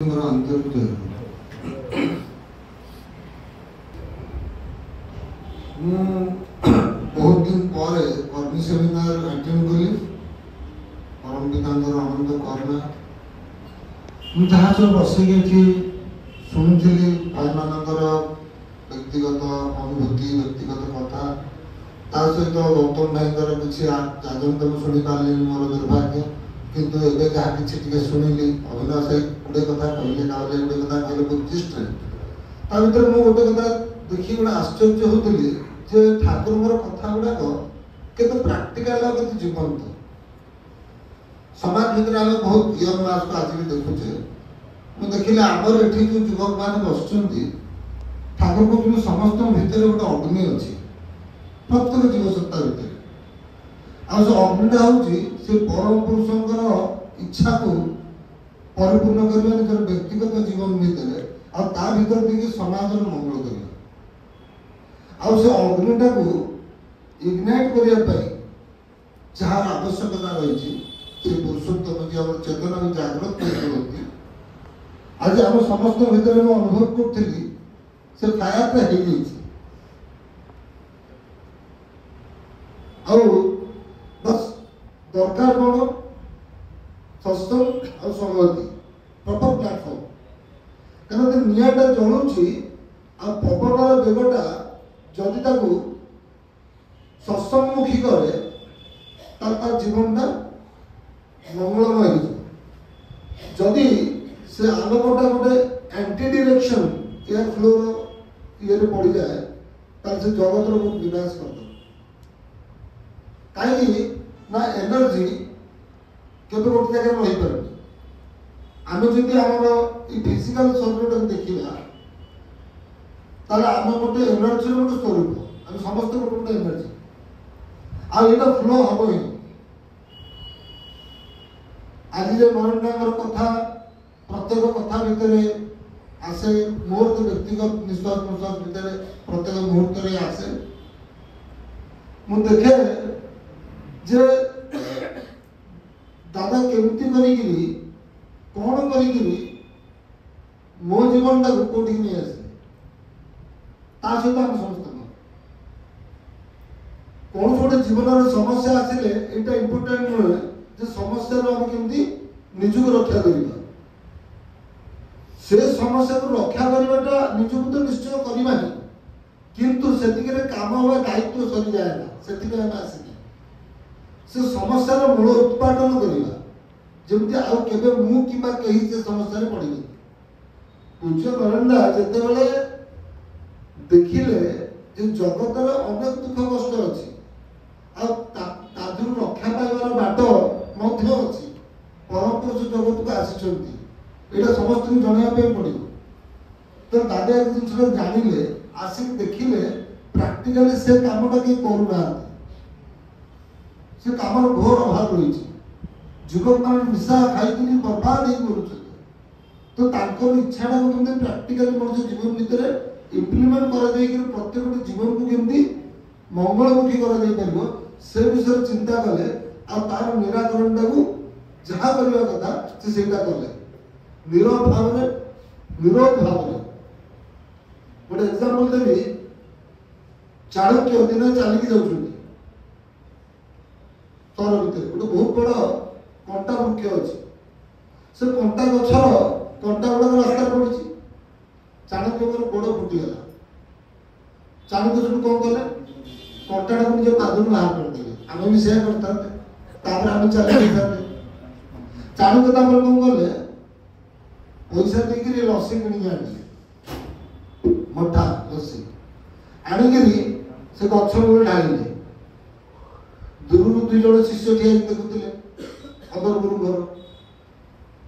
अंतर्गत बहुत दिन पर कर्मी सेमिनार अटेंड कली परम पितांकर आनंद करना जहाँ सब बसिकी शुणुली भाई मानकर व्यक्तिगत अनुभूति व्यक्तिगत कथा ता सहित गौतम भाई किसी आजम शुणी पारे मोर दुर्भाग्य किंतु एबे जहाँ किसी शुणिली अभिनय से गुड़े कथा कहले गाँव गुड़े कथा कहले बुद्धिस्ट ता भर मुझे गोटे कथा देखी गोटे आश्चर्य होती जे ठाकुर कथा गुड़ाक केते प्राक्टिकल केते जीवंत समाज भीतर आम बहुत यंग मास को आज भी देखुचे मुझे देखिले आमर एठी जो युवक मैंने बसुंट ठाकुर को तुम समस्त भितर गोटे अग्नि अच्छी प्रत्येक जीवसत्ता भितर आ अग्निटा हूँ से परम पुरुषंकर इच्छा को परिपूर्ण करने निजर व्यक्तिगत जीवन भितर आ भीतर देखिए समाज मंगल करवा से अग्निटा को इग्नाइट करने जहाँ आवश्यकता रही से पुरुषोत्तम जी आम चेतना को जागृत करते आज आम समस्त भितर अनुभव करी से फायरटा हो बस दरकार कौन सत्संग और संगति प्रॉपर प्लेटफॉर्म कहना निआटा जलुची आ पवनर बेगटा जदि ताकू सत्संगमुखी करे तार जीवनटा मंगलमय हो जदि से आलोकटा गोटे एंटी डायरेक्शन एयर फ्लो ये पड़ जाए तार से जगत विनाश कर कहीं ना एनर्जी केवल गोटे जगह रही पारे आम जदि आम फिजिकल शरीर को देखा आम गोटे एनर्जी गोटे स्वरूप आम समस्त गोटे गोटे एनर्जी आईटा फ्लो हम ही आज नरेंद्र कथा प्रत्येक कथा भितर आसे मोर तो व्यक्तिगत निश्वास प्रश्वास भितर प्रत्येक मुहूर्त आसे मु देखे जे दादा केमती करी कौन करी मो जीवन टाक कौटी नहीं आसे सहित आम समस्त कौन गोटे जीवन समस्या आसिले यहाँ इम्पोर्टाट नुहे जे समस्या आम केमती निजक रक्षा करवा से समस्या को रक्षा करवाटा निजक तो निश्चय करवा ही किंतु से काम हुआ दायित्व सरी जाए ना से आसिक से समस्यार मूल उत्पादन करवा जमी आउ केबे मु किबा कहीं से समस्या पड़े पूज्य नरेंद्र जिते बड़े देखिले जगतर अनेक दुख कष्ट अच्छी रक्षा पाइबार बाट अच्छी परम पुरुष जगत को आसी यहाँ समस्त जनवाई पड़ो तो दादा एक जिन जानिले आसिक देखिले प्राक्टिकली से कामटा कहीं करूना से काम घोर अभाव रही युवक मान निशा खाई बर्बाद तो इच्छा को प्राक्टिकली मनुष्य जीवन भितर इम्प्लीमेंट कर प्रत्येक जीवन को केमती मंगलमुखी कर से विषय चिंता कले तार निराकरण टाक जहाँ करने कथा से कले निरव भाव गोटे एग्जांपल देवी चाणक्य दिन चलिकी जाऊँ तर भितर गोटे बहुत बड़ा कंटा वृक्ष अच्छी से कंटा गचर कंटा गुड़ाक रास्ता पड़ी चाणक्य गोड़ फुटीगला चाणक्य जो कौन कले कंटा टाक निज पाद बाहर करदे आम भी से करते आम चली चाणक्य कौन कले पैसा देकर लस्सी किणी आने मोटा लस्सी आणिकी से गछ मूल ढाले दूर दुई जन शिष्य ठिया देखुले अदर गुरु घर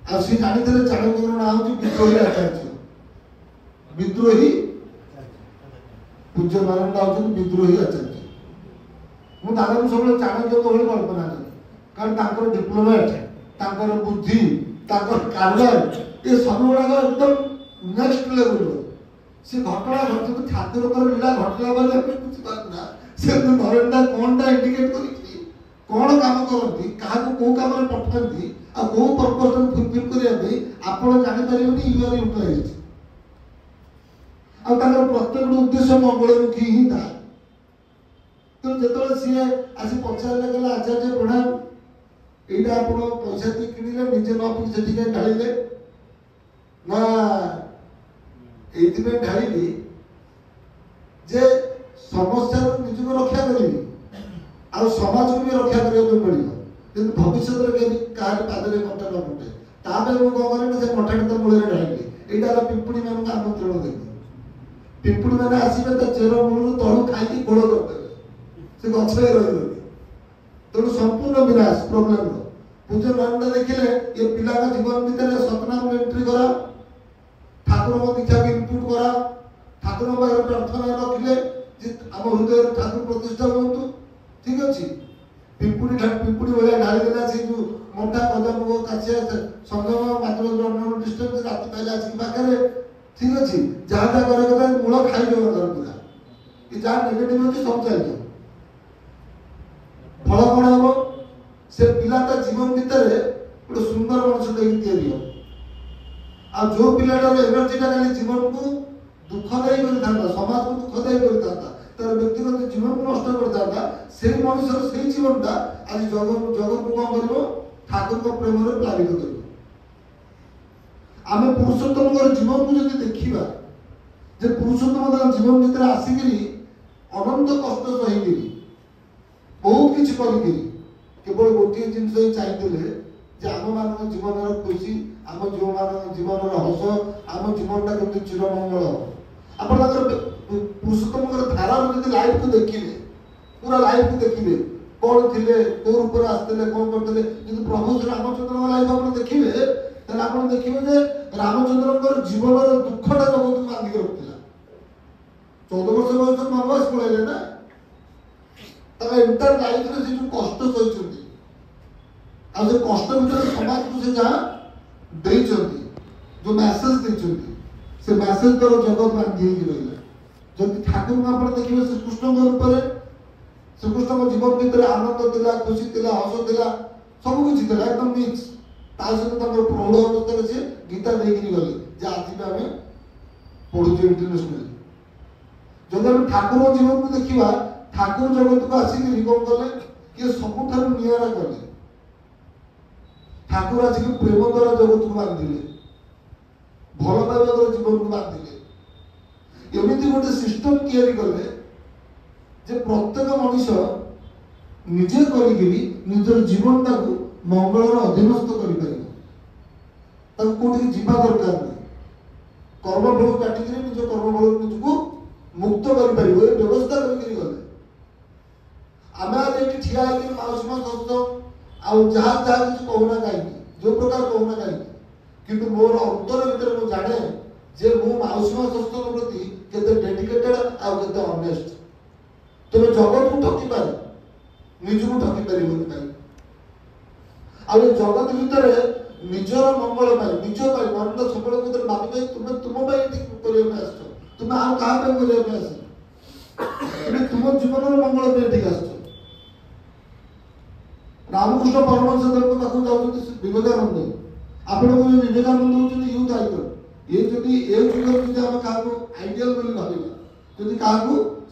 आ जानी चाणक्य ना हूँ विद्रोही आचार्य विद्रोही पूज्य नारायण हूँ विद्रोही आचार्य मुझे दादा सब चाणक्य भाई कल्पना करें कारण डिप्लोमेट बुद्धि कारबार ये सब गुड़ाक एकदम नेक्स्ट लेवल से घटना घटना ठाकुर लीला घटला बुझीपार से नरेंद्र कौन टा इंडिकेट कर कौन काम करती क्या कौ कम पठाती आ कौ पर्पज फुलफिल करने आप जापर यू आर यूटिलाइज प्रत्येक उद्देश्य मंगलमुखी ही था। तो जो सी आसी पचारे गला आचार्य प्रणाम यहाँ आप पैसा दी किणिले निजे न पी से ढाइले ना ये ढाइली जे समस्या निजक रक्षा करी आ समाज को भी रक्षा करने पड़ो भविष्य में क्या पादे कंटा न फुटे ताप मुझे से कंटा तो मूल ढाइली यहाँ पिंपुड़ी मान आमंत्रण देवी पिंपुड़ी मैंने आसवे तो चेर मूल तलू खाई गोड़ करदे से गए रही तेणु संपूर्ण विनाश प्रोब्लेम पूज्य नरेंद्र देखिले ये पिला जीवन भितर सतनाम एंट्री करा ठाकुर दीक्षा के इनपुट करा ठाकुर प्रार्थना रखिले आम हृदय ठाकुर प्रतिष्ठा हूँ ठीक अच्छे पिंपुड़ी भाया ढाली देला से जो मोटा गजमुग काशिया संगम मात्र डिस्टेंस राति पहले आसिक पाखे ठीक अच्छे जहाँ जहाँ करे कथा मूल खाई पूरा ये जहाँ नेगेटिव अच्छे सब चल फल कौन हम से पिलाटा जीवन भितर गोटे सुंदर मनुष्य आ जो पिलाटार एनर्जीटा खाली जीवन को दुखदायी कर समाज को दुखदायी कर तार व्यक्तिगत जीवन को नष्ट करता से मनुष्य से जीवनटा आज जगत को कौन कर ठाकुर को प्रेम प्लावित कर आम पुरुषोत्तम जीवन को जब देखा जे पुरुषोत्तम जीवन भितर आसिक अनंत कष्ट सही बहुत किसी कर केवल गोटे जिनस ही चाहिए आम मान जीवन खुशी आम जो मान जीवन हस आम जीवनटा केमती चिरमंगल आप पुरुषोत्तम धारा जब लाइफ को देखिए पूरा लाइफ को देखिए कौन थे कौ रूप आसते कौन करते प्रभु श्री रामचंद्र लाइफ आप देखिए आप देखिए रामचंद्र जीवन दुखटा जगत को बांधिक रखा 14 वर्ष बयस बनवास पड़े ना एंटायर लाइफ में जो कष्ट सही आज कष्ट भर समाज को से जहाँ जो मैसेज से मैसेज तर जगत बांधी रहा जब ठाकुर को आप देखिए श्रीकृष्ण रूप में श्रीकृष्ण जीवन भितर आनंद थिला खुशी थिला हस थिला सब किसी थिला एकदम मिक्स सहित प्रौढ़ अवस्था से गीता देकर गले जे आज भी आम पढ़ुचे इंटरनेशनल जब आम ठाकुर जीवन को देखा ठाकुर जगत को आसिक कौन कले किए सबुठ निरा कले ठाकुर आसिक प्रेम द्वारा जगत को बांधिले भल पाइबा द्वारा जीवन को बांधिले एमती गोटे सिस्टम तैयारी कले जे प्रत्येक मनुष्य निजे कर जीवनटा को मंगलर अधीनस्थ कौटी जीवा दरकार नहीं कर्मफल काटिक निज कर्मफल निजको मुक्त कर व्यवस्था करके गले आम आज ये ठिया माउसी माँ सत्संग आउ जहाँ जहाँ किसी कहूना कहीं जो प्रकार कहूना कहीं किंतु मोर अंतर भीतर मुझे जाने जे मो माउसी माँ सत्संग प्रति केते डेडिकेटेड आउ केते ऑनेस्ट तुम जगत को ठकी पार निजको ठकी पार आ जगत भितर निजर मंगल निज नंद सब भावी तुम्हें तुम करने तुम आउ क्या करने आस तुम जीवन मंगल ठीक आस रामकृष्ण परमहंस पाखु जाऊँ विवेकानंद आपण को विवेकानंद होती यूथ आइकन ये जब ए जुगर जब आम क्या आइडियल भाव जब क्या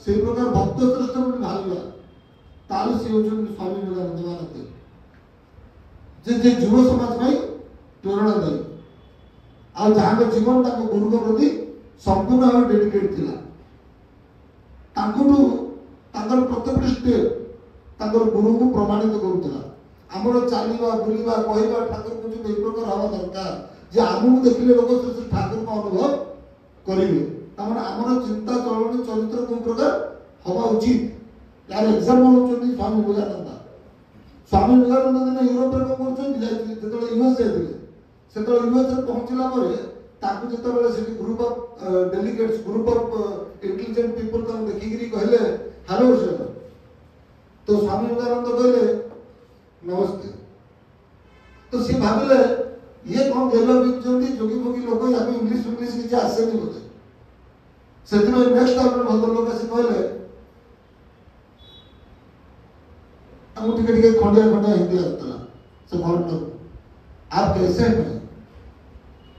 से प्रकार भक्त श्रेष्ठ भाव ताल सी हूँ स्वामी विवेकानंद महाराज जे युव समाज प्रेरणादायी आ जहाँ जीवन गुरु के प्रति संपूर्ण भाव डेडिकेट था प्रत्येक स्टेप गुरु को प्रमाणित करूला आमर चलवा बुलवा कहवा ठाकुर को जो प्रकार हवा दरकार जे आमको देखिले लोग से ठाकुर को अनुभव करेंगे आमर चिंता चलनी चरित्र कौ प्रकार हवा उचित यार एग्जाम्पल होती स्वामी विवेकानंद स्वामी विवेकानंद दिन यूरोप में कौन कर यूएस जाते से यूएस पहुँचला जो group of delegates group of intelligent people देखिक कहले हेलो सर तो स्वामी विवेकानंद कहले नमस्ते तो सी भाविले ये कौन देव जोगी फोगी लोक या इंग्लिश इंग्लिश किसी आसेनि बोधे से नेक्स्ट भद्र लोक आस कहले हमको टिके टिके खंडिया खंडिया हिंदी आसला से घर आप कैसे हैं?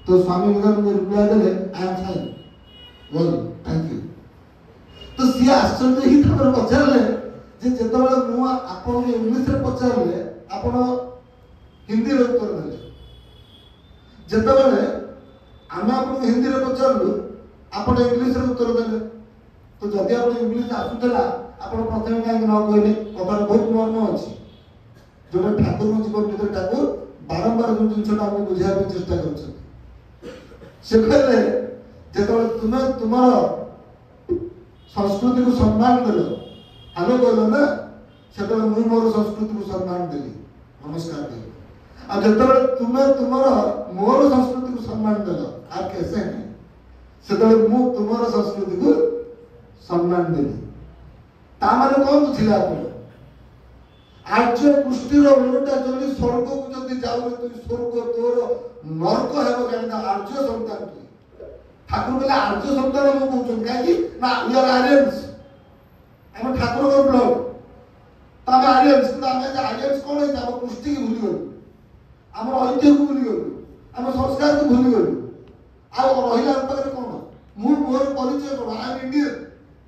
तो स्वामी विवेकानंद रिप्लाई देले I am fine well thank you. तो सी आश्चर्य ही तमर पचारले जे जेतबेले मु आपन इंग्लिश रे पचारले आपन हिंदी रे उत्तर देले, जेतबेले आमे आपन हिंदी रे पचारलु आपन इंग्लिश रे उत्तर देले। तो जदि आपन इंग्लिश आसुतला आपन प्रथमे काहे न कहले कथार बहुत मर्म अछि जोटा ठाकुर जीवन भीतर ठाकुर बारंबार जो जिनछटा हमको बुझाय पे चेष्टा करछन। से कहले जेतबेले तुमे तुमर संस्कृति को सम्मान देलो आलो कहलो ना सेतबेले मु मोर संस्कृति को सम्मान देली नमस्कार देली। आ जेतबेले तुमे तुमर मोर संस्कृति को सम्मान देलो आप कैसे हैं सेतबेले मु तुमर संस्कृति को सम्मान देली। ता माने कोन बुझिला आपण आर्य पुष्टिर ओलटा जल्दी स्वर्ग को जल्दी जाऊ तो स्वर्ग तोर नरक हेबो जानिना आर्य संतान की ठाकुर बोले आर्य संतान हम कहउछन काहे ना वी आर आर्यंस हम ठाकुर को ब्लड तमे आर्यंस तो हमें आर्यंस कोन है हम पुष्टि की भूली गयो हम ऐतिह्य को भूली गयो हम संस्कार को भूली गयो आ रहिला पाखरे कोन मु मोर परिचय कोन आई एम इंडियन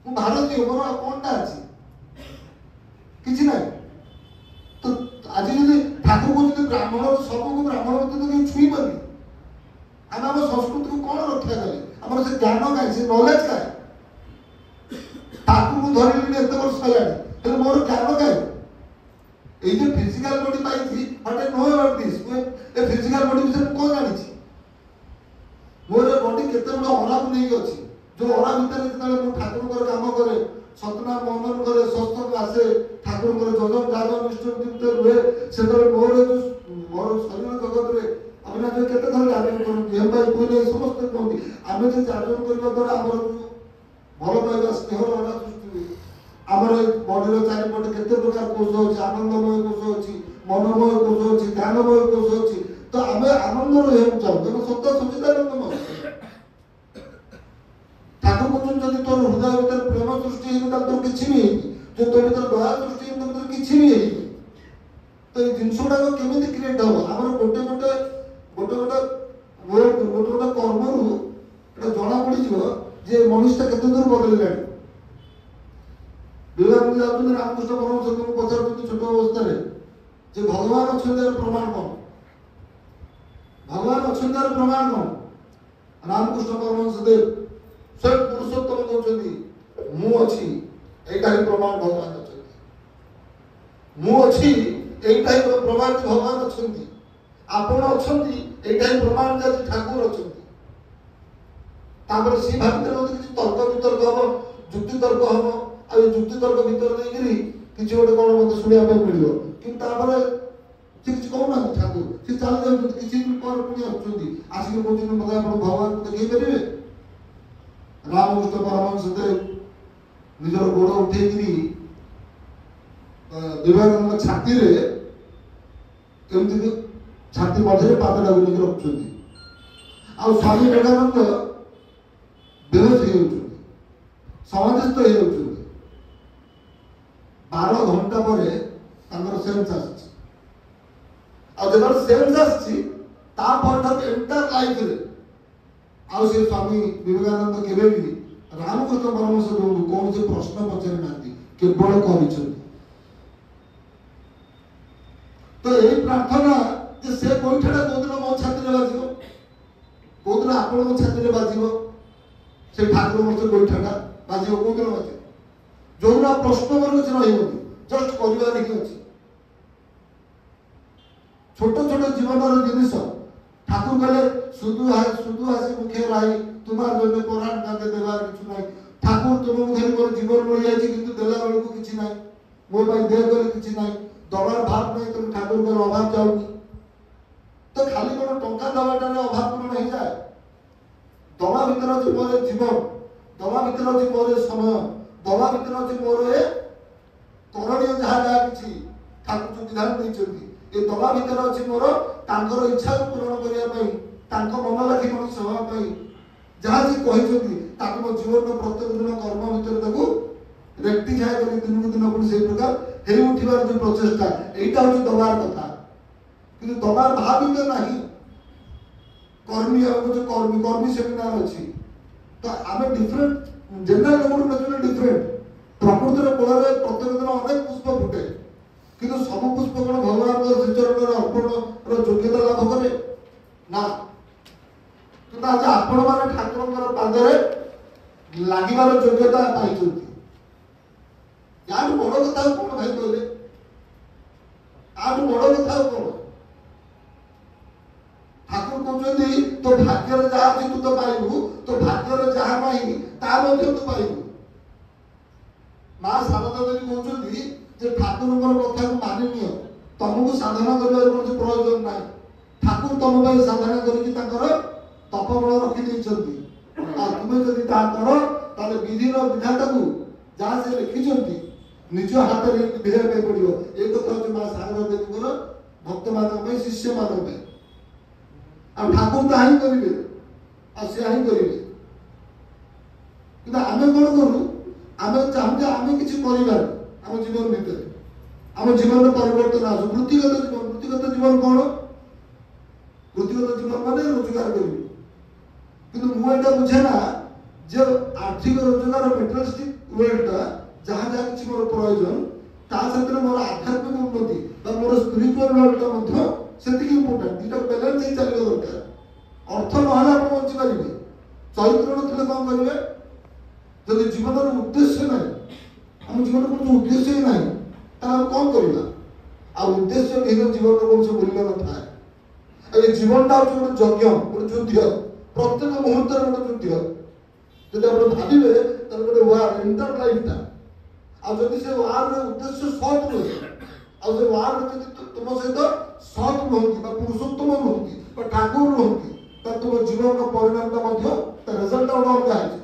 मु भारतीय मोर कोनटा अछि किछि नै। तो आज यदि ठाकुर को यदि ब्राह्मण सब को ब्राह्मण तो कहीं छुई पानी हम आम संस्कृति को कौन रक्षा करे आम से ज्ञान कहीं से नॉलेज कहीं ठाकुर को धरली एत वर्ष है मोर ज्ञान कहीं ये फिजिकल बॉडी पाई थी but know about this a physical body विषय कौन जानी मोर बॉडी केते बड़ अरा नहीं अछि जो अरा भीतर जतले ठाकुर को काम करे सतना मनन करे सत्संग आसे ठाकुर को जजन जागन निष्ठित हुए से मोर जो मोर शरीर जगत रे अपना जो केते धर जागन करती हम भाई कोने समस्त कहती आमे जे जागन करबा द्वारा हमर भल पाइबा स्नेह रहा सृष्टि हमर बॉडी रो चारि पट केते प्रकार कोष होछि आनंदमय कोष होछि मनोमय कोष होछि ध्यानमय कोष होछि तो आमे आनंद रो हेउ चाहू तो सत्य सचिदानंदमय ठाकुर को जदि तोर हृदय भीतर प्रेम सृष्टि हो तो किछि भी जो तोर भीतर दया सृष्टि हो तो किछि भी है तो ये जिनसोडा को केमिति क्रिएट हो हमर गोटे कर्म रु एटा जणा पड़ी जिवो जे मनुष्य केते दूर बदलिलानी। विवेकानंद जाउछन रामकृष्ण परमहंस को पचारछन छोट अवस्था रे जे भगवान अछंदार प्रमाण कोन भगवान अछंदार प्रमाण कोन रामकृष्ण परमहंस देव सब पुरुषोत्तम कहउछन्ती मु अछि एटा ही प्रमाण भगवान अछन्ती मु अछि एटा ही प्रमाण भगवान अछन्ती आपण अछन्ती एटा ही प्रमाण जे ठाकुर अछन्ती। तापर सी भाबिते मते किछि तर्क वितर्क हबो जुक्ति तर्क हबो आ जुक्ति तर्क भीतर नै गिरी किछि गोटे कोन मते सुनिया पे मिलियो कि तापर किछि कहउना ठाकुर से चाल जाउ किछि पर पुनी अछन्ती आसी को दिन मते आपण भगवान को देखै परिबे। रामकृष्ण परमहंस देव निजर गोड़ उठेकरी विवेकानंद छाती रे केमति छाती मध्य पाद डागुनी रखुछन्ती आ स्वामी विवेकानंद बेहोश हो जाउछन्ती समाधिस्थ हो जाउछन्ती 12 घंटा परे तांकर सेंस आछि आ जेबर सेंस आछि ता पर एंटायर लाइफ रे आ से स्वामी विवेकानंद केबे भी रामकृष्ण परमहंस को कौन से प्रश्न पचारि नांती केवल कहिछन्ती। तो एई प्रार्थना जे से कोइठाटा कोदिन मो छाती रे बाजिबो कोदिन आपण मो छाती रे बाजिबो से ठाकुर मो कोइठाटा बाजिबो कोदिन बाजिबो जोना प्रश्न मोर किछ रहिबोनी जस्ट करिवार ही अछि छोट छोट जीवन जिनिस ठाकुर कहले सुदु हासी मुखे राई तुम्हार जने पुराण कांदे देवार किछु नाही ठाकुर तुमको धरि मोर जीवन रहि जाछि किंतु देला बेलको किछि नाही मोर भाई देह गले किछि नाही दबार भाव नहीं तुम ठाकुर को अभाव जाउनी तो खाली कोन टंका दबाटा रे अभाव पूर्ण हो जाए दबा भीतर अछि मोर जीवन दबा भीतर अछि मोर समय दबा भीतर अछि मोर ए करणीय जहा किछि ठाकुर जो विधान दैछन्ती ए दबा भीतर अछि मोर तांकर इच्छा पूर्ण करिया पई तांको मन लाखि मन सभा पई जहा जे कहिछन्ती ताको जीवन प्रत्येक दिन कर्म भीतर ताको रेक्टिफाई करी दिन को दिन अपन से प्रकार ହେଇ ଉଠିବାର ଯୋଉ ପ୍ରଚେଷ୍ଟା ଏଇଟା ହଉଛି ଦବାର କଥା, କିନ୍ତୁ ଦବାର ଭାବିତ ନାହିଁ। କର୍ମୀ ଆମର କର୍ମୀ କର୍ମୀ ସେମିନାର ଅଛି, ତ ଆମେ ଡିଫରେଣ୍ଟ ଜେନେରାଲ ଲେଭେଲ ଡିଫରେଣ୍ଟ। ପ୍ରକୃତିର କୋଳରେ ପ୍ରତ୍ୟେକ ଦିନ ଅନେକ ପୁଷ୍ପ ଫୁଟେ, କିନ୍ତୁ ସବୁ ପୁଷ୍ପ କଣ ଭଗବାନଙ୍କ ଶ୍ରୀଚରଣରେ ଅର୍ପଣର ଯୋଗ୍ୟତା ଲାଭ କରେ ନା। କିନ୍ତୁ ଆଜି ଆପଣ ମାନେ ଠାକୁରଙ୍କର ପାଦରେ ଲାଗିବାର ଯୋଗ୍ୟତା ପାଇଛନ୍ତି। ୟାଠୁ ବଡ କଥା ଆଉ କଣ ଭାଇ କହିଲେ? ଆଠୁ ବଡ କଥା ଆଉ କଣ? ଠାକୁର କହୁଛନ୍ତି ତୋ ଭାଗ୍ୟରେ ଯାହା ଅଛି ତୁ ତ ପାଇବୁ, ତୋ ଭାଗ୍ୟରେ ଯାହା ନାହିଁ ତା ମଧ୍ୟ ତୁ ପାଇବୁ। ମା ଶାରଦା ଦେବୀ କହୁଛନ୍ତି ଯେ ଠାକୁରଙ୍କର କଥାକୁ ମାନି ନିଅ, ତମକୁ ସାଧନା କରିବାର କୌଣସି ପ୍ରয়োଜନ ନାହିଁ। ଠାକୁର ତମ ପାଇଁ ସାଧନା କରିକି ତାଙ୍କର ତପବଳ ରଖିଦେଇଛନ୍ତି। ଆଉ ତୁମେ ଯଦି ତାହା କର ତାହେଲେ ବିଧିର ବିଧାତାକୁ ଯାହା ସେ ଲେଖିଛନ୍ତି ନିଜ ହାତରେ ବିଧେଇବା ପାଇଁ ପଡିବ। ଏ କଥା ହଉଛି ମା ଶାରଦା ଦେବୀଙ୍କର ଭକ୍ତମାନଙ୍କ ପାଇଁ, ଶିଷ୍ୟମାନଙ୍କ ପାଇଁ। ଆଉ ଠାକୁର ତାହା ହିଁ କରିବେ, ଆଉ ସେ ହିଁ କରିବେ। କିନ୍ତୁ ଆମେ କଣ କରୁ? ଆମେ ଚାହୁଁ ଯେ ଆମେ କିଛି କରିବାନି ଆମ ଜୀବନ ଭିତରେ, ଆମ ଜୀବନରେ ପରିବର୍ତ୍ତନ ଆସୁ। ବୃତ୍ତିଗତ ଜୀବନ, ବୃତ୍ତିଗତ ଜୀବନ କଣ? ବୃତ୍ତିଗତ ଜୀବନ ମାନେ ରୋଜଗାର କରିବୁ। କିନ୍ତୁ ମୁଁ ଏଇଟା ବୁଝେ ନା ଯେ ଆର୍ଥିକ ରୋଜଗାର ମେଟେରିଆଲିଷ୍ଟିକ ୱେଲ୍ଥଟା ଯାହା ଯାହା କିଛି ମୋର ପ୍ରয়োଜନ, ତା ସାଥିରେ ମୋର ଆଧ୍ୟାତ୍ମିକ ଉନ୍ନତି ବା ମୋର ସ୍ପିରିଚୁଆଲ ୱେଲ୍ଥଟା ମଧ୍ୟ ସେତିକି ଇମ୍ପୋର୍ଟାଣ୍ଟ। ଦୁଇଟା ବାଲାନ୍ସ ହେଇ ଚାଲିବା ଦରକାର। ଅର୍ଥ ନହେଲେ ଆପଣ ବଞ୍ଚିପାରିବେ, ଚରିତ୍ର ନଥିଲେ କଣ କରିବେ? ଯଦି ଜୀବନର ଉଦ୍ଦେଶ୍ୟ ନାହିଁ, ଆମ ଜୀବନରେ କୌଣସି ଉଦ୍ଦେଶ୍ୟ ହିଁ ନାହିଁ, ତାହେଲେ ଆମେ କଣ କରିବା? ଆଉ ଉଦ୍ଦେଶ୍ୟ ବିହୀନ ଜୀବନର କୌଣସି ମୂଲ୍ୟ ନଥାଏ। ଆଉ ଏ ଜୀବନଟା ହଉଛି ଗୋଟେ ଯଜ୍ଞ, ଗୋଟେ ଯୁଦ୍ଧ। ପ୍ରତ୍ୟେକ ମୁହୂର୍ତ୍ତରେ ଗୋଟେ ଯୁଦ୍ଧ। ଯଦି ଆପଣ ଭାବିବେ ତାହେଲେ ଗୋଟେ ୱାର୍, ଏଣ୍ଟାର ଲାଇଫଟା। ଆଉ ଯଦି ସେ ୱାର୍ର ଉଦ୍ଦେଶ୍ୟ ସତ୍ ନୁହେଁ, ଆଉ ସେ ୱାର୍ର ଯଦି ତୁମ ସହିତ ସତ୍ ନୁହନ୍ତି ବା ପୁରୁଷୋତ୍ତମ ନୁହନ୍ତି ବା ଠାକୁର ନୁହନ୍ତି, ତାହେଲେ ତୁମ ଜୀବନର ପରିଣାମଟା ମଧ୍ୟ ତା ରେଜଲ୍ଟଟା ଗୋଟେ ଅଲଗା ହେଇଯିବ।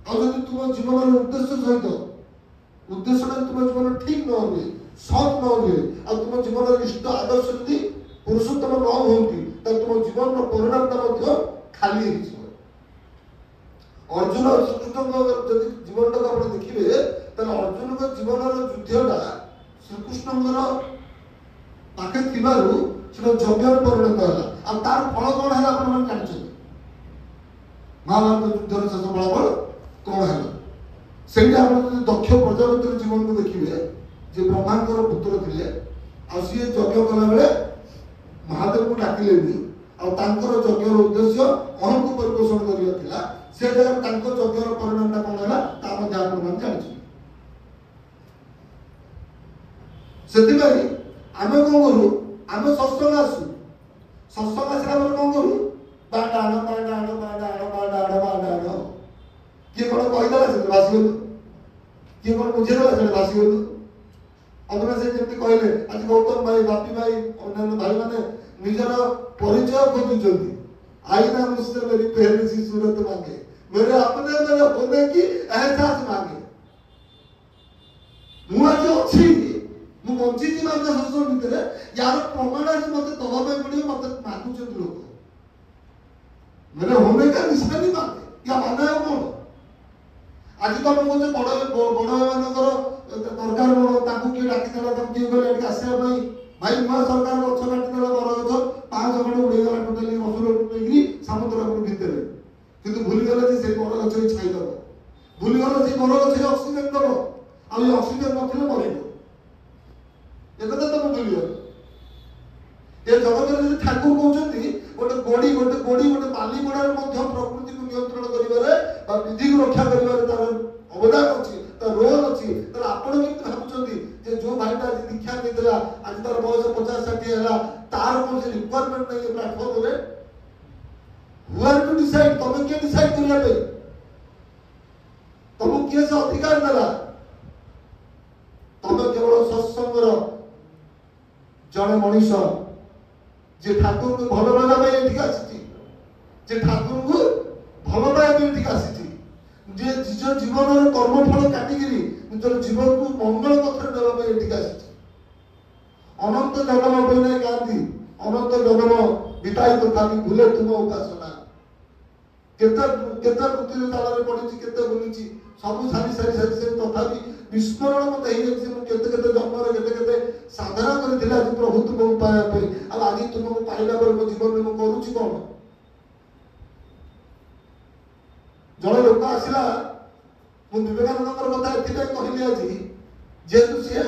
ଆଉ ଯଦି ତୁମ ଜୀବନର ଉଦ୍ଦେଶ୍ୟ ସହିତ ଉଦ୍ଦେଶ୍ୟଟା ତୁମ ଜୀବନ ଠିକ ନ ହୁଏ, ସତ୍ ନ ହୁଏ, ଆଉ ତୁମ ଜୀବନର ଇଷ୍ଟ ଆଦର୍ଶ ଯଦି ପୁରୁଷୋତ୍ତମ ନ ହୁଅନ୍ତି, ତାହେଲେ ତୁମ ଜୀବନର ପରିଣାମଟା ମଧ୍ୟ ଖାଲି ହେଇଯିବ। ଅର୍ଜୁନ ଶ୍ରୀକୃଷ୍ଣଙ୍କ ଯଦି ଜୀବନଟାକୁ ଆପଣ ଦେଖିବେ, ତାହେଲେ ଅର୍ଜୁନଙ୍କ ଜୀବନର ଯୁଦ୍ଧଟା ଶ୍ରୀକୃଷ୍ଣଙ୍କର ପାଖେ ଥିବାରୁ ସେଟା ଯଜ୍ଞରେ ପରିଣତ ହେଲା। ଆଉ ତାର ଫଳ କଣ ହେଲା ଆପଣ ମାନେ ଜାଣିଛନ୍ତି? ମହାଭାରତ ଯୁଦ୍ଧର ଶେଷ ଫଳାଫଳ କଣ ହେଲା? ସେଇଟା ଆପଣ ଯଦି ଦକ୍ଷ ପ୍ରଜାପତିର ଜୀବନକୁ ଦେଖିବେ, ଯେ ବ୍ରହ୍ମାଙ୍କର ପୁତ୍ର ଥିଲେ, ଆଉ ସିଏ ଯଜ୍ଞ କଲାବେଳେ ମହାଦେବଙ୍କୁ ଡାକିଲେନି, ଆଉ ତାଙ୍କର ଯଜ୍ଞର ଉଦ୍ଦେଶ୍ୟ ଅହଂକୁ ପରିପୋଷଣ କରିବା ଥିଲା। ସେ ଜାଗାରେ ତାଙ୍କ ଯଜ୍ଞର ପରିଣାମଟା କଣ ହେଲା ତା ମଧ୍ୟ ଆପଣମାନେ ଜାଣିଛନ୍ତି। ସେଥିପାଇଁ ଆମେ କଣ କରୁ? ଆମେ ସତ୍ସଙ୍ଗ ଆସୁ, ସତ୍ସଙ୍ଗ ଆସିଲା ପରେ କଣ କରୁ? ବାଣ୍ଡ ଆଣ, ବାଣ୍ଡ ଆଣ, ବାଣ୍ଡ ଆଣ, ବାଣ୍ଡ ଆଣ, ବାଣ୍ଡ ଆଣ। କିଏ କଣ କହିଦେଲା ସେଠି ଭାସିଗଲୁ, କିଏ କଣ ବୁଝେଇଦେଲା ସେଠି ଭାସିଗଲୁ। ଅବନା ସେ ଯେମିତି କହିଲେ, ଆଜି ଗୌତମ ଭାଇ, ବାପି ଭାଇ, ଅନ୍ୟାନ୍ୟ ଭାଇମାନେ ନିଜର ପରିଚୟ ଖୋଜୁଛନ୍ତି। आईना मुझसे मेरी पहली सी सूरत मांगे, मेरे अपने मेरे होने की एहसास मांगे। ମୁଁ ଆଜି ଅଛି, ମୁଁ ବଞ୍ଚିଛି ମାଙ୍କ ଶସ୍ୟ ଭିତରେ, ୟାର ପ୍ରମାଣ ଆଜି ମତେ ଦବା ପାଇଁ ପଡିବ। ମତେ ମାଗୁଛନ୍ତି ଲୋକ, मेरे होने का निशानी मांगे। ୟା ମାନେ ଆଉ କଣ? ଆଜି ତମେ କହୁଛ ବଡ ମାନଙ୍କର ଦରକାର କଣ? ତାଙ୍କୁ କିଏ ଡାକିଦେଲା, ତାଙ୍କୁ କିଏ କହିଲେ ଏଠିକି ଆସିବା ପାଇଁ? ଭାଇ ନୂଆ ସରକାର ଗଛ କାଟିଦେଲା, ବରଗଛ 500 ଖଣ୍ଡ ଉଡିଗଲା ଟୋଟାଲି ମସୁର ନେଇକିରି ସମୁଦ୍ର ଭିତରେ। କିନ୍ତୁ ଭୁଲିଗଲେ ଯେ ସେଇ ବରଗଛ ଛାଇଦବ, ଭୁଲିଗଲେ ସେଇ ବରଗଛରେ ଅକ୍ସିଜେନ ଦବ। ଆଉ ଏ ଅକ୍ସିଜେନ ନଥିଲେ ମରିବ, ଏକଥା ତମେ ଭୁଲିଗଲ। ଏ ଜଗତରେ ଯଦି ଠାକୁର କହୁଛନ୍ତି ଗୋଟେ ବାଲି ଗୋଡାରେ ମଧ୍ୟ ପ୍ରକୃତିକୁ ନିୟନ୍ତ୍ରଣ କରିବାରେ ବା ବିଧିକୁ ରକ୍ଷା କରିବାରେ ତାର ଅବଦାନ ଅଛି, ତାର ରୋଲ ଅଛି, ତାହେଲେ ଆପଣ କେମିତି ଭାବୁଛନ୍ତି ଯେ ଯୋଉ ଭାଇଟା ଆଜି ଦୀକ୍ଷା ନେଇଥିଲା, ଆଜି ତାର ବୟସ 50-60 ହେଲା, ତାର କୌଣସି ରିକ୍ୱାରମେଣ୍ଟ ନାହିଁ ଏ ପ୍ଲାଟଫର୍ମରେ? ହୁ ଆର୍ ଟୁ ଡିସାଇଡ୍? ତମେ କିଏ ଡିସାଇଡ୍ କରିବା ପାଇଁ? ତମକୁ କିଏ ସେ ଅଧିକାର ଦେଲା? ତମେ କେବଳ ସତ୍ସଙ୍ଗର ଜଣେ ମଣିଷ, ଯେ ଠାକୁରଙ୍କୁ ଭଲ ପାଇବା ପାଇଁ ଏଠିକି ଆସିଛି, ଯେ ଠାକୁରଙ୍କୁ ଭଲ ପାଇବା ପାଇଁ ଏଠିକି ଆସିଛି, ଯେ ନିଜ ଜୀବନର କର୍ମଫଳ କାଟିକିରି ନିଜର ଜୀବନକୁ ମଙ୍ଗଳ ପଥରେ ଦେବା ପାଇଁ ଏଠିକି ଆସିଛି। ଅନନ୍ତ ଜନ୍ମ ବୈନାଇ ଗାନ୍ଧୀ, ଅନନ୍ତ ଜନ୍ମ ବିତାଇ ତଥାପି ଭୁଲେ ତୁମ ଉପାସନା। केते केते वृत्ति तालरे पड़ी केते बुली सब सारी सारी सारी सारी तथापि विस्मरण मत हो केते केते जन्म केते केते साधना करथिला आज प्रभु तुमको पाया पे अब आज तुमको पाइला पर मो जीवन में करूची कोन जड़े लोक आसला मु विवेकानंद कथा एथि कहली आज जेतु से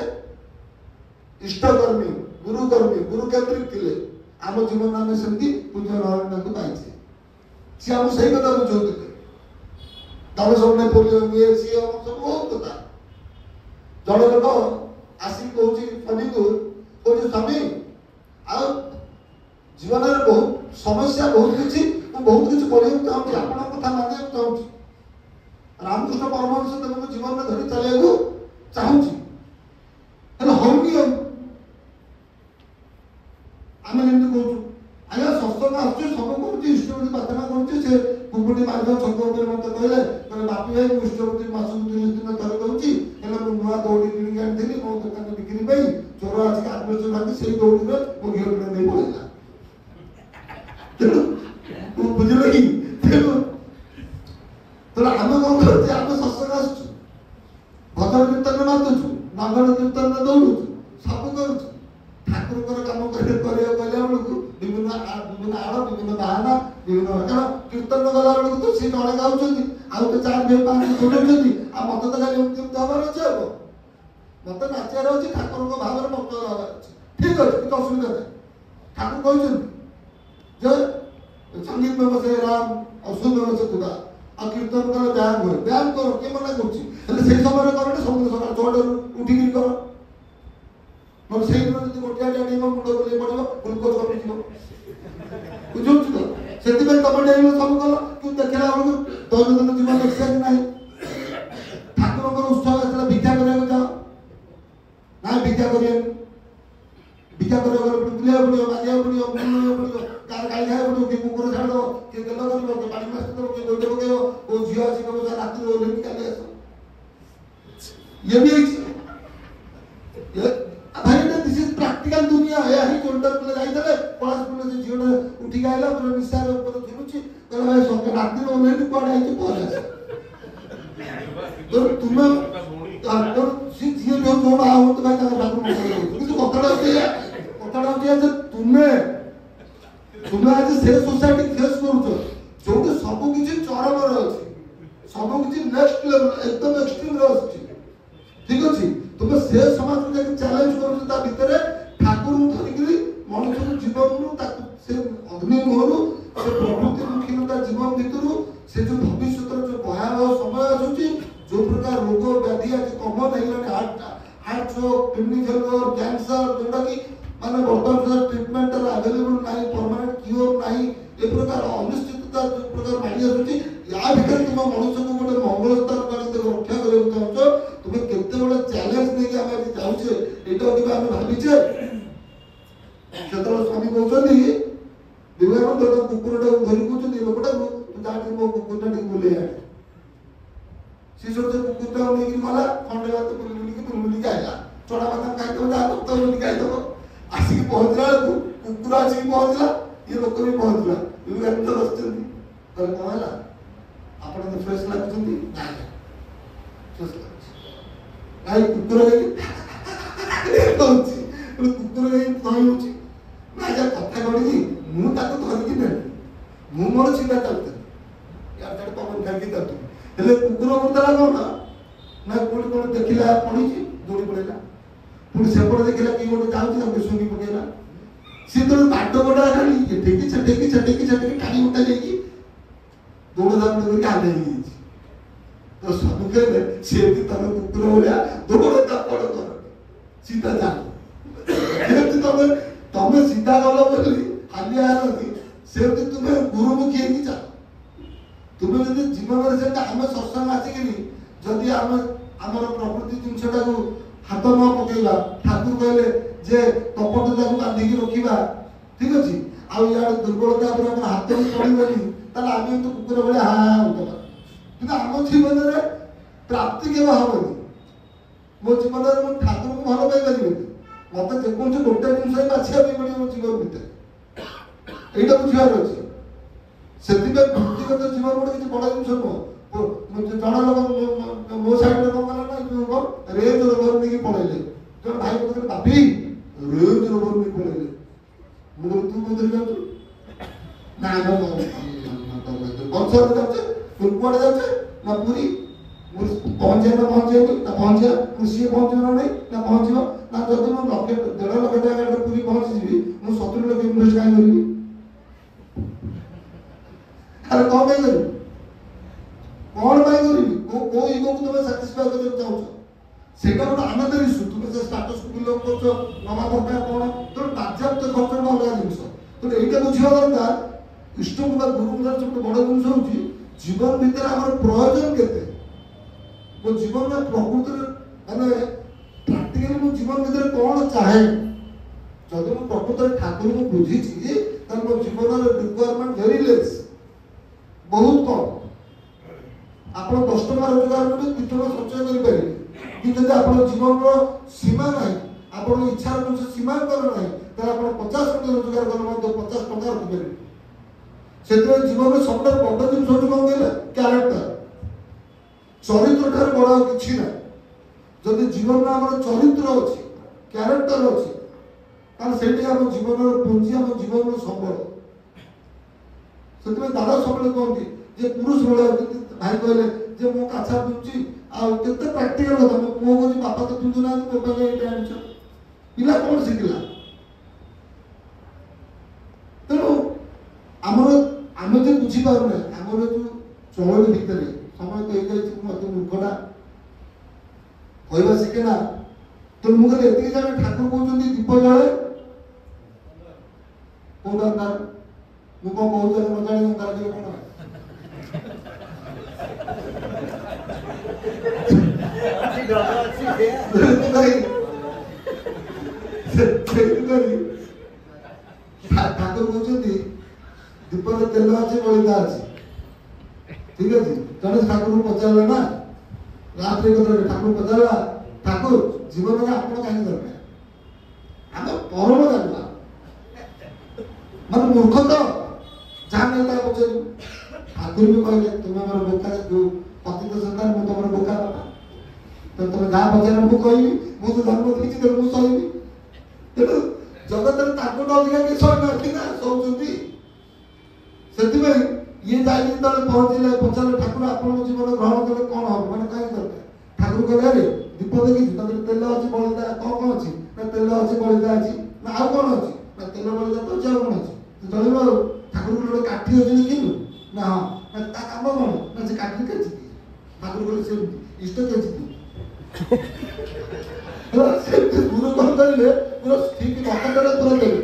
इष्टकर्मी गुरु केंद्रित थिले आम जीवन में सेमती पूज्य नारायण को पाइछे सी आम सही कथा बुझौते तब सबने बोलियो ये सी सब बहुत कथा जड़े लोक आसी कहूँ स्वामी को कहूँ स्वामी आ जीवन में बहुत समस्या बहुत किसी बहुत किसी पढ़ाई चाहूँगी आप कथा मानिया चाहूँगी रामकृष्ण परमहंस देव जीवन में धरी चलिए चाहूँगी होनी आम जमी कहूँ आज्ञा सत्संग आसुचे सब करुच्ची इष्टपति प्रार्थना करुच्ची कुकुटी मार्ग छक मत कहले बापी भाई मुझे इष्टपति मासक 30 दिन थरे करुच्ची नुआ दौड़ी किणी आनी मो दुकान बिक्री पाई चोर आसिक आत्महत्या भागी से दौड़ी मो घी किणे नहीं पड़ेगा तेणु बुझल कि तेणु तेणु आम कौन कर आम सत्संग आसुचु भजन कीर्तन नाचुचु नगन कीर्तन दौड़ुचु सब करुचु ठाकुर काम कहले विभिन्न आड़ विभिन्न बाहाना विभिन्न कारण कीर्तन गला बेलू तो सी जड़े गाँव आउ तो 4 भाई 5 बोलुंट आ मत तो खाली केमती हबार अच्छे हम मत नाचार अच्छे ठाकुर भाव में मत हबार अच्छे ठीक अच्छे कि असुविधा नहीं ठाकुर कहते संगीत में बसे राम और सुन में बसे खुदा आ कीर्तन कले व्यायाम हुए व्यायाम करो किए मना कर समय कर सब सकाल 6 उठिक कर मैं से दिन जी गोटिया डेम मुंड बुले पड़ो ग्लूकोज कमी बुझे तो से तुम डेम सब कल कि देखला बेलू दैनंदिन जीवन एक्सरसाइज ना ठाकुर उत्सव आसा भिक्षा करने जाओ ना भिक्षा कर भिक्षा कर बुला पड़ो बाजा पड़ो पड़ो कार गाड़ी खाए पड़ो कि कुकुर छाड़ दो कि गेल कर पानी मास दो कि गोटे पकड़ो वो झील आस रात ओल्हेन काली आस ये भी दिस इज प्रैक्टिकल दुनिया है ही कोल्डर पे जाइदले पलास पुले से झील उठी आइला पुरा निसार ऊपर झुलुची कहला भाई सब रात में ओल्हेन पड़ आइछ पलास तो तुम तो सी झील जो जोड़ा हो तो भाई का ठाकुर मत किंतु कथड़ा होती है तुम्हें आज से सोसाइटी फेस करूछ जो सब किछि चरम रे अछि सब किछि नेक्स्ट लेवल एकदम एक्सट्रीम रे अछि ठीक अछि तुम से समाज को चैलेंज करूछ ता भीतर ठाकुर धरिकरी मनुष्य को जीवन रु ताकु से अग्नि मुहरु से प्रवृत्ति मुखीनता जीवन भितरु से जो भविष्य जो भयावह समय आसुची जो प्रकार रोग व्याधि आज कमन है heart stroke kidney failure cancer जोटा कि माने वर्तमान ट्रीटमेंट अवेलेबल नहीं परमानेंट क्योर नहीं ए प्रकार अनिश्चितता जो प्रकार मारी आसुची या भीतर तुम मनुष्य को गोटे मंगल स्थान कर रक्षा करबो चाहछो तुम केते बडा चैलेंज नै कि हम आज जाउछे एटा कि हम भाबिछे सेतलो स्वामी कहउछन्ती विवेकानंद तो कुकुरटा धरि कहउछन्ती लोकटा तू जाके मो कुकुरटा टी बुले आ शिशु से कुकुरटा नै कि मला खंडे बात बुली के आइला चोड़ा बात खाइ तो जा तो बुली के आइतो आसिक पहुंचला कुकुर आसिक पहुंचला ये लोक भी पहुंचला विवेकानंद रचन्ती कहले कहला आपण तो फ्रेश लागुछन्ती फ्रेश आई कुकुर गई कहूची कुकुर गई नई होची ना जा कथा करी मु ताको धरिकी ने मु मोर सीधा चलते यार तड़ पवन खाई करते हेले कुकुर मुर्दला कोन ना कोन देखिला पड़ी दौड़ी पड़ेला पुणी सेपटे देखिला कि गोटे जाऊँ ताको सुनी पकेला सी तो बाट गोटा खाली छटेकी टाणी उठा जाइए दौड़ दाम करके आगे तो सब कहले से भी तमे कुकुर बोलिया दौड़ दापड़ कर सीधा जा तमे सीधा गलो बोली हालिया आरती से तुमे गुरुमुखी हेकी जा तुमे जदि जीवन रे से हम सत्संग आसिकनी जदि हम हमर प्रकृति जिंसटा को हाथ न पकेइबा ठाकुर कहले जे कपटता को बांधी की रखिबा ठीक अछि आ यार दुर्बलता पर हम हाथ में पड़िबनी ताला आमी तो कुकुर बोले हा होतबा किंतु हम जीवन रे प्राप्ति केबा होबनी मो जीवन रे मो ठाकुर को भलो पाई परिबनी मते जे कोन से गोटे दिन से बाछिया भी पड़ी मो जीवन भीतर एटा बुझियार अछि सेति पे व्यक्तिगत जीवन बड़ जिन जन लोग मो साइड कौन कला ना रेंज रोवर नहीं पड़े जो भाई बोलते बापी रेंज रोवर नहीं पड़े मुझे तू कौन जाऊ ना बंशर जाऊे तुम कौन जाऊे ना पूरी पहुंचे ना पहुंचे ना पहुंचे सी पहुंचे ना नहीं ना पहुंच ना जब मुझे 1.5 लाख जगह पूरी पहुंची मुझे 70 लाख इनभेस्ट कहीं करी अरे कौन भाई करी कौन भाई करी को इगो को तुम सैटिस्फाई करके चाहो सेटा गोटे आनंद इश्यू तुम से स्टेटस को बिलोंग करछो नवा दरकार कोन तो पर्याप्त खर्च न अलग जिनिस तो एटा बुझिया दरकार इष्ट को गुरु सब बड़ जिनिस होची जीवन भीतर हमर प्रयोजन केते वो जीवन में प्रकृति माने प्रैक्टिकली मो जीवन भीतर कोन चाहे जदि मो प्रकृति ठाकुर को बुझी छी त मो जीवन रे रिक्वायरमेंट वेरी लेस बहुत कम आप 10 टका रोजगार में 2 टका संचय कर पारे कि जब आप जीवन सीमा ना आप इच्छा कौन सीमा कर ना तो आप 50 टका रोजगार कर 50 टका रखिपारे से जीवन में सब बड़ जिन कौन कहले क्यारेक्टर चरित्र ठार बड़ा कि ना जदि जीवन में आम चरित्र अच्छी क्यारेक्टर अच्छी तार से जीवन पुंजी आम जीवन संबल से दादा सब कहते जे पुरुष बेला भाई कहले जे मो काछा पिंची आ केते प्रैक्टिकल कथा मो पुओ को बापा तो पिंचु ना तो बापा एटा आनछ पिला कोन सिखिला तेणु आमर आम जो बुझी पारे आमर जो चलनी भितर समय तो हो मत मूर्खटा कहवा शिखे ना तो मुझे ये जाने ठाकुर कहते दीप जले कौन दरकार मुझे कौन कहते न जाने दरकार कौन ठाकुर कहते दीपर तेल अच्छे बलिदा अच्छे ठीक है जन ठाकुर को पचारे ना रात ठाकुर पचारा ठाकुर जीवन में आप कहीं दरकार आम परम जानवा मतलब मूर्ख तो जहाँ नहीं पचार ठाकुर भी कहले तुम्हें मोर बोका पतित संतान मुझे तुम बोका बाबा तो तुम जहाँ पचार मुझे कहबी मुझे जन्म देखी तो मुझे सहबी तेणु जगत में ताकू न अधिका कि सही ना सहते से ये जाए पहुंचले पचारे ठाकुर आप जीवन ग्रहण कले कौन हम मैंने कहीं दरकार ठाकुर कहले अरे दीप देखी तेल अच्छी बलिदा कौन कौन अच्छी ना तेल अच्छी बलिदा अच्छी ना आउ कौन अच्छी ना तेल बलिदा तो अच्छी कौन अच्छी तो चलो ठाकुर गोटे काठी अच्छे किनु ना हाँ ना ता काम कौन ना से काठी के जीती ठाकुर कहले से इष्ट के जीती से गुरु कौन कहले पूरा ठीक बकटरे पूरा देवे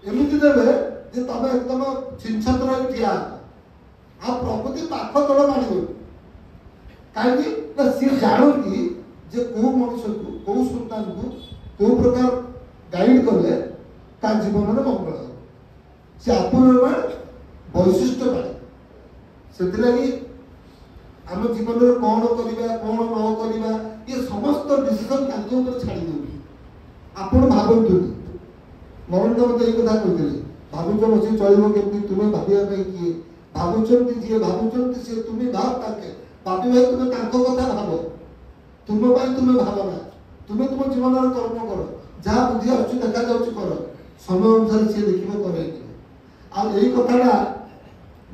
एमती देवे जे तब एकदम छिनछत्र ठिया आ प्रकृति पाख तल मानी कहीं सी जानती जे कौ मनुष्य को कौ सन्तान को कौ प्रकार गाइड कले ता जीवन में मंगल से आत्मनिर्भर वैशिष्ट्य पाए से आम जीवन में कौन करवा कौन न करवा ये समस्त डिसीजन छाड़ी दे आपण भावतु नरेंद्र मत ये कथा कहते भावुच बस चलो केमती तुम्हें भाविया किए भावुंट जी भावुंट सी तुम्हें भाव ताके बापी भाई तुम्हें कथा भाव तुम्हें तुम्हें भावना तुम्हें तुम जीवन कर्म कर जहाँ बुद्धि आस देखा जा कर समय अनुसार सी देख कर यही कथा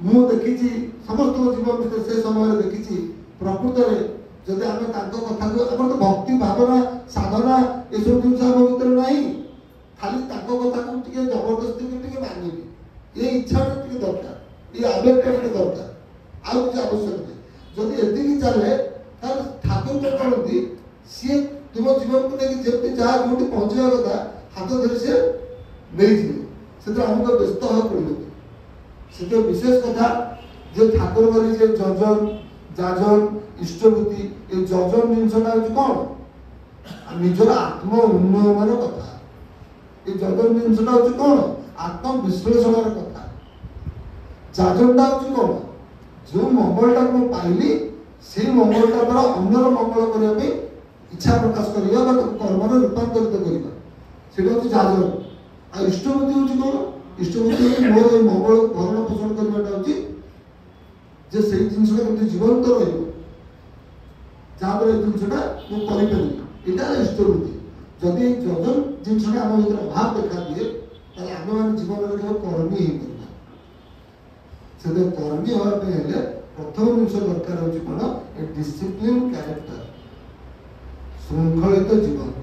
मुझे देखी समस्त जीवन भर से समय देखी प्रकृत में जब आम कथा को आम तो भक्ति भावना साधना ये सब जिन आम भर ना खाली कथा को जबरदस्ती मानिबी ये इच्छा दरकार ये आवेगटा दरकार आउ किसी आवश्यक नहीं जदि एति चले ठाकुर क्या करती सी तुम जीवन को लेकिन जब जहाँ जो पहुँचा कथा हाथ धरी से नहीं से आमको व्यस्त हो पड़े से विशेष कथा जो ठाकुर करी जे जजन जाजन इष्टवृत्ति ये जजन जिनसा कौन निजर आत्म उन्नयन कथा ये जजन जिनसा हूँ कौन आत्म विश्लेषण कथा जाजनटा हूँ कौन जो मंगलटा को पाइली से मंगलटा द्वारा अन्यर मंगल करने इच्छा प्रकाश करवा कर्म रूपांतरित करवा से जाजन आ इष्टवृत्ति हूँ कौन इष्टवृत्ति मोर मंगल भरण पोषण करवाटा हूँ जे से जिनसा केमती जीवंत रहिबो जाबरे जिनसटा मु करि परिबी एटा इष्टवृत्ति जदि जजन जिनसटा हम भीतर अभाव देखा दिए ताले आम मान जीवन रे केवल कर्मी ही करबा से कर्मी होवा पे हेले प्रथम जिनस दरकार होची कोन ए डिसिप्लिन कैरेक्टर शृंखलित जीवन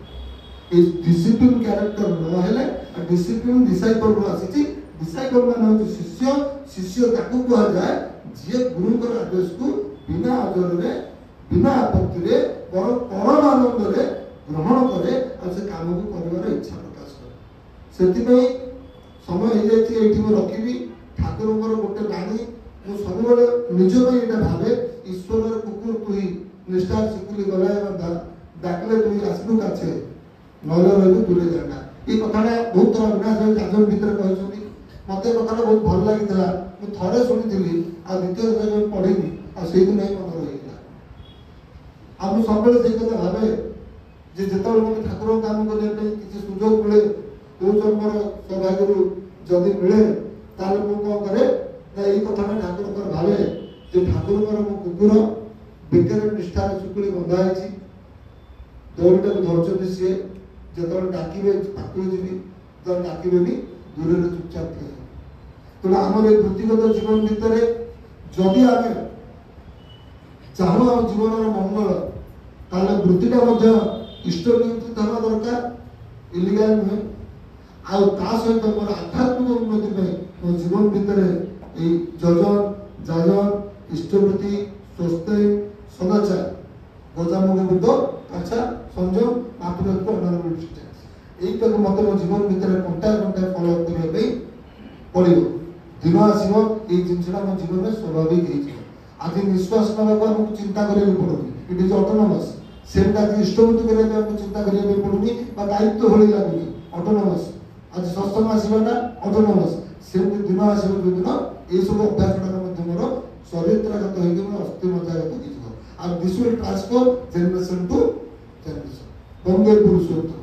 इस डिसिप्लिन कैरेक्टर न हेले डिसिप्लिन डिसाइपल रो आसी डिसाइपल मान होची शिष्य शिष्य ताकू कहा जाए जे गुरुकर आदेश को बिना अजर रे बिना आपत्ति रे परम आनंद रे ग्रहण करे और से काम को करबार इच्छा प्रकाश करे सेति समय हो जाए ये मैं रखी ठाकुर गोटे बाणी मुझे सब निज ये भावे ईश्वर कुकुर तुही निष्ठा शिखुली गला डाकले तुही आसलू काछे नल रही दूरे जाना ये कथा बहुत थर अविनाश भाई राजन भितर कहते मत कथा बहुत भल लगी मुझे थे शुणी आ द्वितीय थर पढ़ी आई दिन मन रही आ मुझे सब से कथा भावे जे जिते मत ठाकुर काम करने किसी सुजोग मिले तो जन्मर सौभाग्य जदि मिले ताले मु कौन करे ना ये कथा ठाकुर भावे जे ठाकुर मो कुकुर बेकर निष्ठा शुक्ली बंधा है दौड़टा धरते सी जो डाके पाक जी तो डाके दूर चुपचाप थे तेना आम वृत्तिगत जीवन भितर जदि आम चाहू आम जीवन मंगल ताले वृत्तिटा इष्ट नियुक्ति होना दरकार इलिगाल नुहे आ सहित मोर आध्यात्मिक उन्नति मो जीवन भितर जजन जाजन इष्टवृत्ति स्वस्थ सदाचार गजामुख बुद्ध अच्छा संयम मातृत्व अनारमेंट यही मत मो जीवन भितर कंटा कंटा फॉलो करने पड़ो दिन आसो ये जिनसा मो जीवन में स्वाभाविक आज निश्वास नवा आमको चिंता करा पड़ोनी इट इज ऑटोनोमस सेमता इष्टवृत्ति करने आमको चिंता करा पड़ोनी दायित्व भली लगुनि ऑटोनोमस आज सत्संग आसवाटा ऑटोनोमस सेमती दिन आसो जो दिन ये सब अभ्यास मोर चरित्रगत हो अस्थि मज्जागत हो this will transfer generation to generation बंदे पुरुषोत्तम।